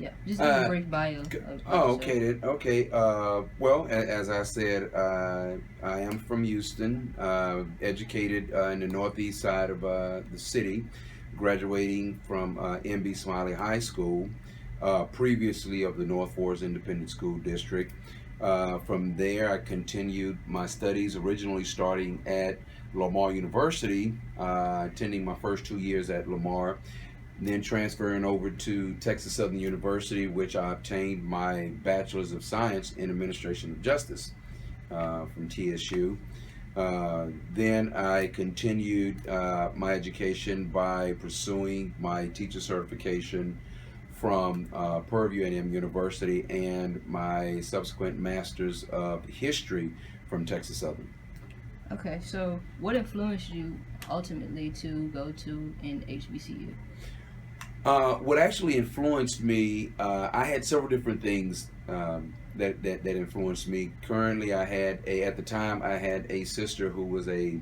Yeah, just give a brief bio of Oh, yourself. okay then. Okay. Well, as I said, I am from Houston, educated in the northeast side of the city, graduating from MB Smiley High School, previously of the North Forest Independent School District. From there, I continued my studies, originally starting at Lamar University, attending my first 2 years at Lamar, then transferring over to Texas Southern University, which I obtained my Bachelor's of Science in Administration of Justice from TSU. Then I continued my education by pursuing my teacher certification from Purdue A&M University and my subsequent Master's of History from Texas Southern. Okay, so what influenced you ultimately to go to an HBCU? What actually influenced me, I had several different things that influenced me. Currently, at the time I had a sister who was a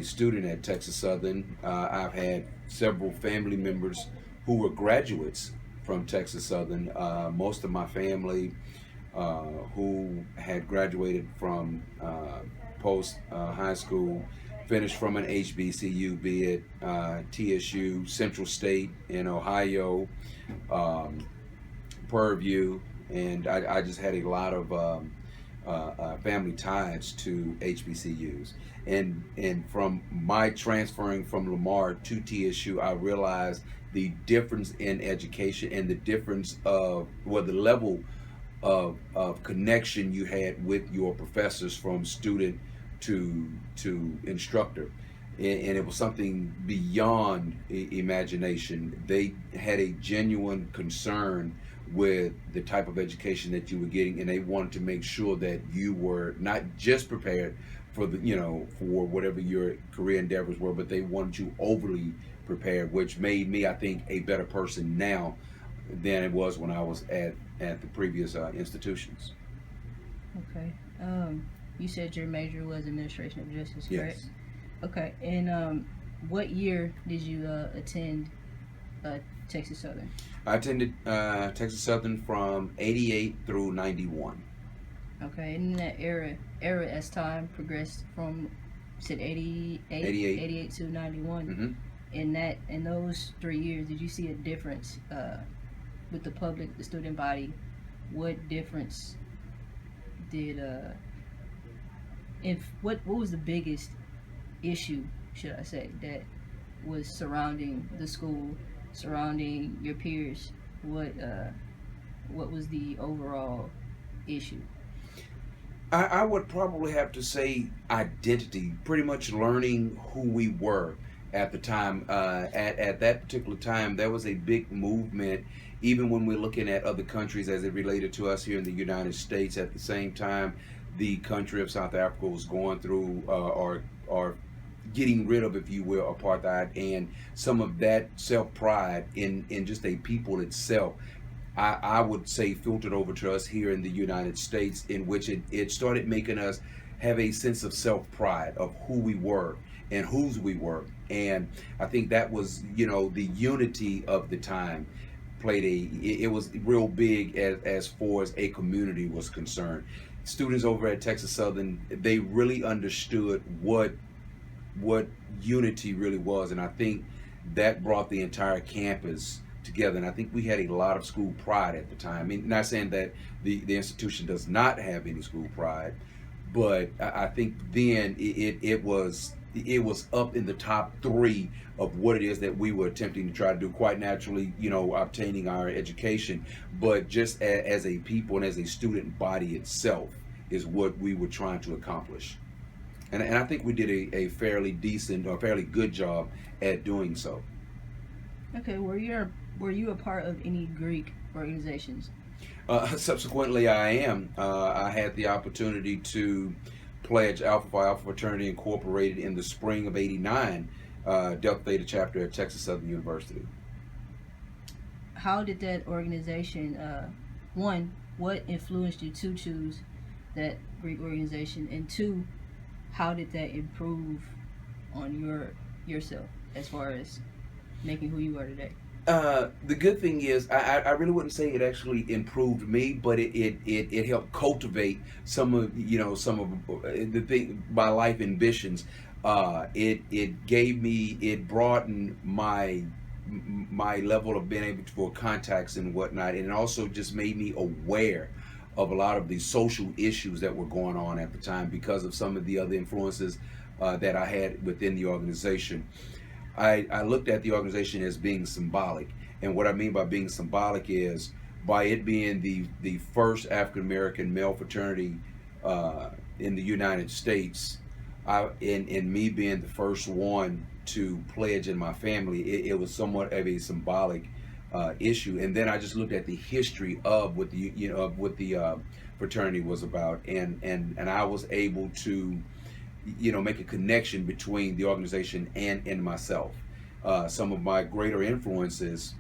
student at Texas Southern. I've had several family members who were graduates from Texas Southern. Most of my family who had graduated from post high school, finished from an HBCU, be it TSU, Central State in Ohio, um, Purview, and I just had a lot of family ties to HBCUs. And from my transferring from Lamar to TSU, I realized the difference in education and the difference of the level of connection you had with your professors from student to instructor, and it was something beyond imagination. They had a genuine concern with the type of education that you were getting, and they wanted to make sure that you were not just prepared for for whatever your career endeavors were, but they wanted you overly prepared, which made me, I think, a better person now than it was when I was at the previous institutions. Okay. You said your major was administration of justice, correct? Yes. Okay. And what year did you attend uh, Texas Southern? I attended Texas Southern from '88 through '91. Okay. And in that era as time progressed from, you said 88, '88. 88 to 91. Mm-hmm. In those 3 years, did you see a difference with the public, the student body? What difference did if what was the biggest issue, should I say, that was surrounding the school, surrounding your peers? What was the overall issue? I would probably have to say identity, pretty much learning who we were at the time. At that particular time, there was a big movement, even when we're looking at other countries as it related to us here in the United States. At the same time, the country of South Africa was going through or getting rid of, if you will, apartheid, and some of that self pride in just a people itself, I would say, filtered over to us here in the United States, in which it started making us have a sense of self pride of who we were and whose we were. And I think that was, the unity of the time played it was real big as far as a community was concerned. Students over at Texas Southern, they really understood what unity really was, and I think that brought the entire campus together. And I think we had a lot of school pride at the time. I mean, not saying that the institution does not have any school pride, but I think then it was up in the top three of what it is that we were attempting to try to do. Quite naturally, obtaining our education, but just as a people and as a student body itself is what we were trying to accomplish. And I think we did a fairly decent or fairly good job at doing so. Okay, were you a part of any Greek organizations? Subsequently, I am. I had the opportunity to pledge Alpha Phi Alpha Fraternity Incorporated in the spring of '89, Delta Theta chapter at Texas Southern University. How did that organization, one, what influenced you to choose that Greek organization, and two, how did that improve on yourself as far as making who you are today? The good thing is, I really wouldn't say it actually improved me, but it helped cultivate some of some of the thing my life ambitions. It gave me, it broadened my level of being able to for contacts and whatnot, and it also just made me aware of a lot of the social issues that were going on at the time because of some of the other influences that I had within the organization. I looked at the organization as being symbolic. And what I mean by being symbolic is by it being the first African American male fraternity in the United States, in me being the first one to pledge in my family, it was somewhat of a symbolic issue. And then I just looked at the history of what the of what the fraternity was about, and I was able to make a connection between the organization and myself. Some of my greater influences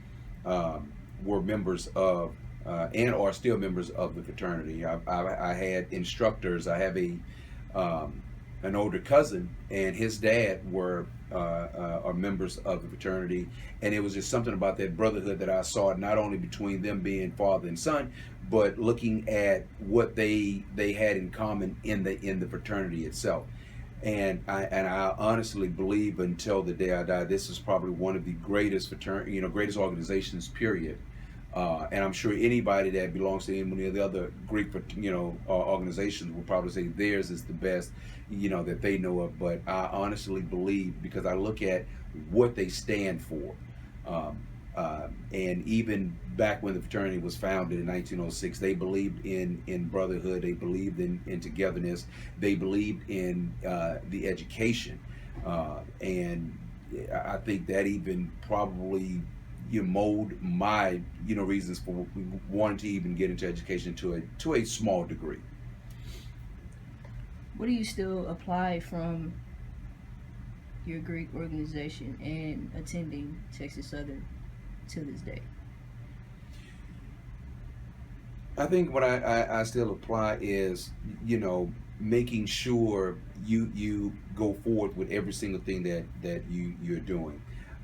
were members of and are still members of the fraternity. I had instructors. I have a an older cousin, and his dad are members of the fraternity, and it was just something about that brotherhood that I saw, not only between them being father and son, but looking at what they had in common in the fraternity itself. And I honestly believe until the day I die, this is probably one of the greatest greatest organizations. Period. And I'm sure anybody that belongs to any of the other Greek, organizations will probably say theirs is the best, that they know of. But I honestly believe, because I look at what they stand for. Um, and even back when the fraternity was founded in 1906, they believed in brotherhood. They believed in togetherness. They believed in the education, and I think that even probably mold my reasons for wanting to even get into education to a small degree. What do you still apply from your Greek organization and attending Texas Southern to this day? I think what I still apply is, making sure you go forward with every single thing that you're doing.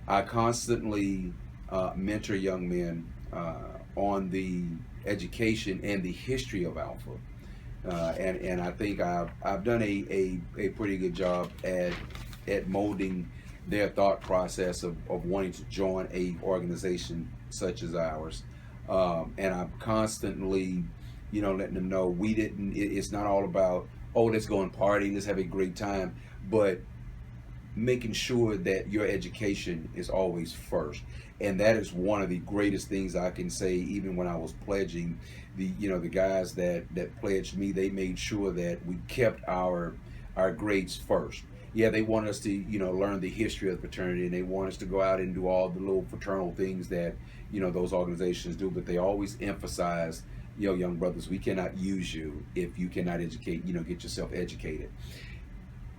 I constantly mentor young men on the education and the history of Alpha, and I think I've done a pretty good job at molding their thought process of wanting to join a organization such as ours. And I'm constantly, letting them know we didn't. It's not all about, oh, let's go and party, let's have a great time, but making sure that your education is always first. And that is one of the greatest things I can say. Even when I was pledging, the guys that pledged me, they made sure that we kept our grades first. Yeah, they want us to learn the history of the fraternity, and they want us to go out and do all the little fraternal things that those organizations do, but they always emphasize, young brothers, we cannot use you if you cannot educate, get yourself educated.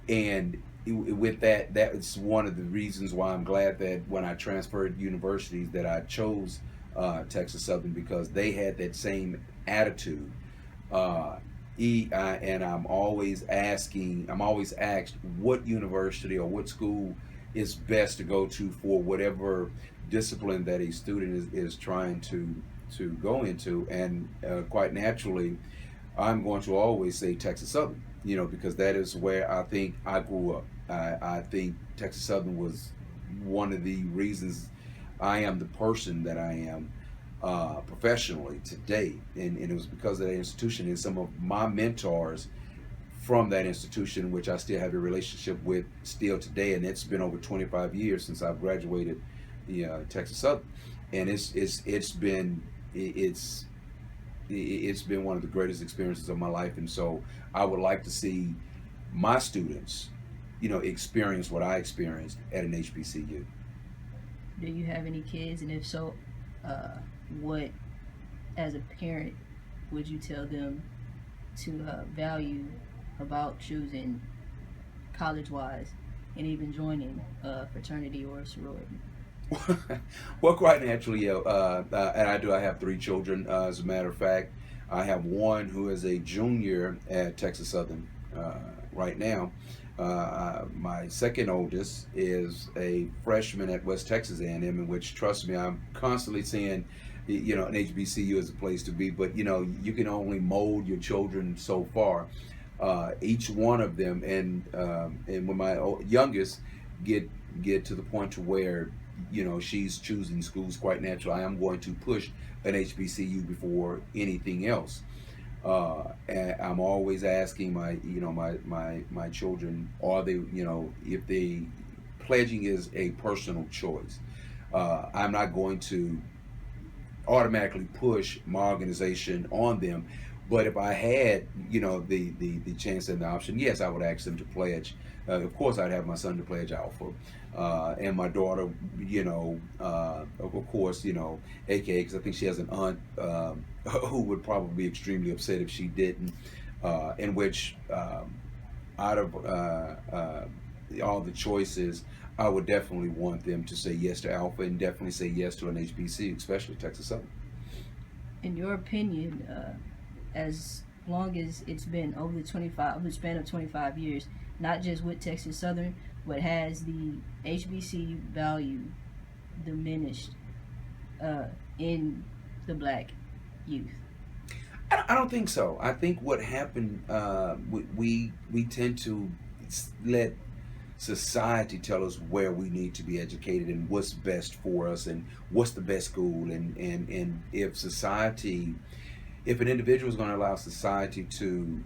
And with that, that's one of the reasons why I'm glad that when I transferred universities that I chose Texas Southern, because they had that same attitude. And I'm always asked what university or what school is best to go to for whatever discipline that a student is trying to go into. And quite naturally, I'm going to always say Texas Southern, because that is where I think I grew up. I think Texas Southern was one of the reasons I am the person that I am professionally today. And it was because of that institution and some of my mentors from that institution, which I still have a relationship with still today. And it's been over 25 years since I've graduated the Texas Southern. And it's been one of the greatest experiences of my life. And so I would like to see my students, experience what I experienced at an HBCU. Do you have any kids? And if so, what, as a parent, would you tell them to value about choosing college wise and even joining a fraternity or a sorority? Well, quite naturally, yeah. And I have three children. As a matter of fact, I have one who is a junior at Texas Southern. uh, right now. My second oldest is a freshman at West Texas A&M, in which, trust me, I'm constantly saying, an HBCU is a place to be, but you can only mold your children so far. Each one of them, and when my youngest get get to the point to where she's choosing schools quite natural, I am going to push an HBCU before anything else. And I'm always asking my children, are they, if they pledging is a personal choice. I'm not going to automatically push my organization on them. But if I had, the chance and the option, yes, I would ask them to pledge. Of course, I'd have my son to pledge Alpha, and my daughter, of course, AKA, because I think she has an aunt who would probably be extremely upset if she didn't. In which, out of all the choices, I would definitely want them to say yes to Alpha and definitely say yes to an HBC, especially Texas Southern. In your opinion, as long as it's been over the span of 25 years, not just with Texas Southern, but has the HBC value diminished in the black youth? I don't think so. I think what happened, we tend to let society tell us where we need to be educated and what's best for us and what's the best school, and if an individual is going to allow society to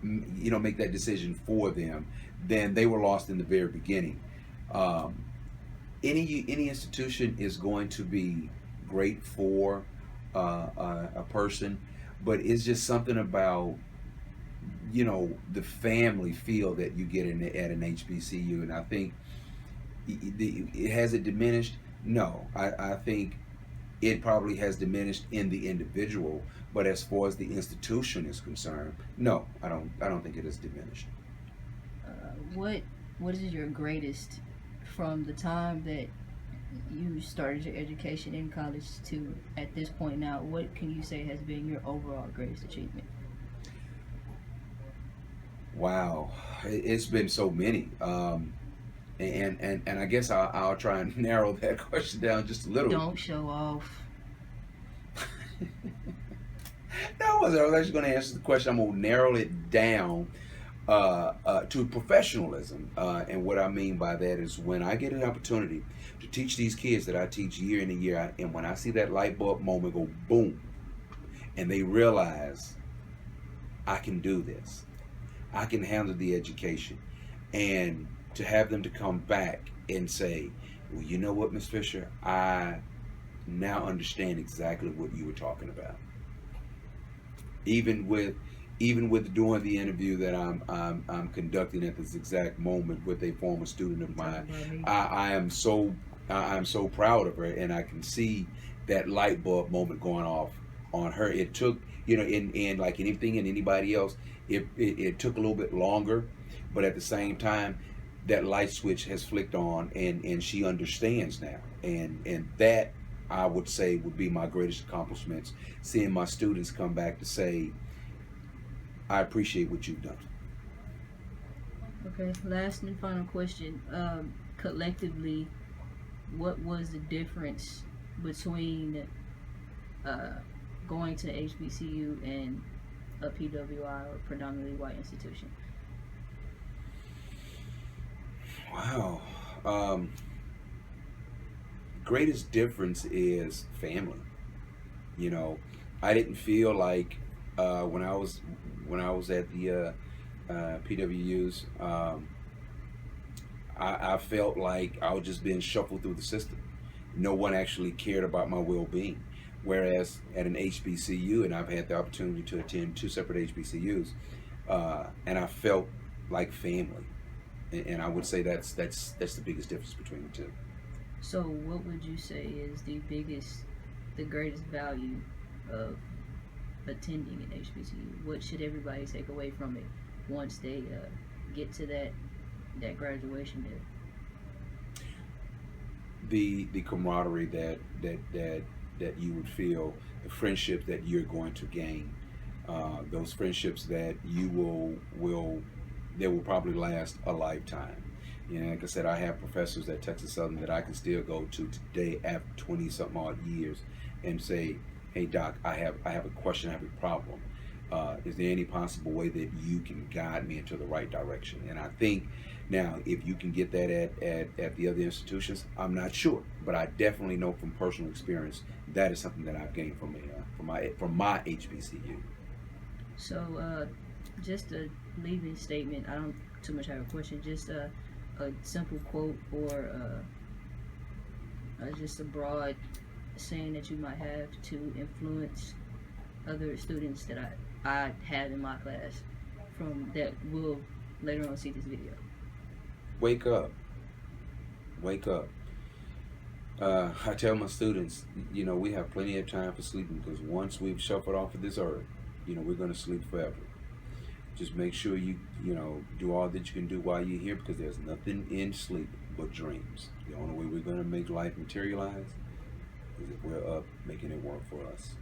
make that decision for them, then they were lost in the very beginning. Um, any institution is going to be great for a person, but it's just something about the family feel that you get at an HBCU, and I think it has it diminished. No, I think it probably has diminished in the individual, but as far as the institution is concerned, no, I don't think it has diminished. What is your greatest from the time that you started your education in college to at this point now? What can you say has been your overall greatest achievement? Wow, it's been so many. And I guess I'll try and narrow that question down just a little. Don't show off. No, I was actually going to answer the question. I'm going to narrow it down to professionalism. And what I mean by that is when I get an opportunity to teach these kids that I teach year in and year out, and when I see that light bulb moment go boom, and they realize I can do this, I can handle the education, and to have them to come back and say, well, you know what, Miss Fisher, I now understand exactly what you were talking about. Even with doing the interview that I'm conducting at this exact moment with a former student of Talk mine, about me. I'm so proud of her, and I can see that light bulb moment going off on her. It took, in like anything and anybody else, it took a little bit longer, but at the same time, that light switch has flicked on, and she understands now, and that I would say would be my greatest accomplishments, seeing my students come back to say, I appreciate what you've done. Okay, last and final question. Collectively, what was the difference between uh, going to HBCU and a PWI or predominantly white institution? Wow. Um, Greatest difference is family. You know, I didn't feel like when I was at the PWUs, I felt like I was just being shuffled through the system. No one actually cared about my well-being. Whereas at an HBCU, and I've had the opportunity to attend two separate HBCUs, and I felt like family. And I would say that's the biggest difference between the two. So, what would you say is the greatest value of attending an HBCU? What should everybody take away from it once they get to that graduation day? The camaraderie that you would feel, the friendship that you're going to gain, those friendships that you will that will probably last a lifetime. You know, like I said, I have professors at Texas Southern that I can still go to today after 20 something odd years and say, "Hey Doc, I have a question, I have a problem. Is there any possible way that you can guide me into the right direction?" And I think now, if you can get that at the other institutions, I'm not sure, but I definitely know from personal experience that is something that I've gained from my HBCU. So, just a leaving statement. I don't too much have a question. Just a simple quote or just a broad saying that you might have to influence other students that I have in my class from that will later on see this video. Wake up, wake up. I tell my students, we have plenty of time for sleeping because once we've shuffled off of this earth, we're going to sleep forever. Just make sure you do all that you can do while you're here because there's nothing in sleep but dreams. The only way we're going to make life materialize is if we're up making it work for us.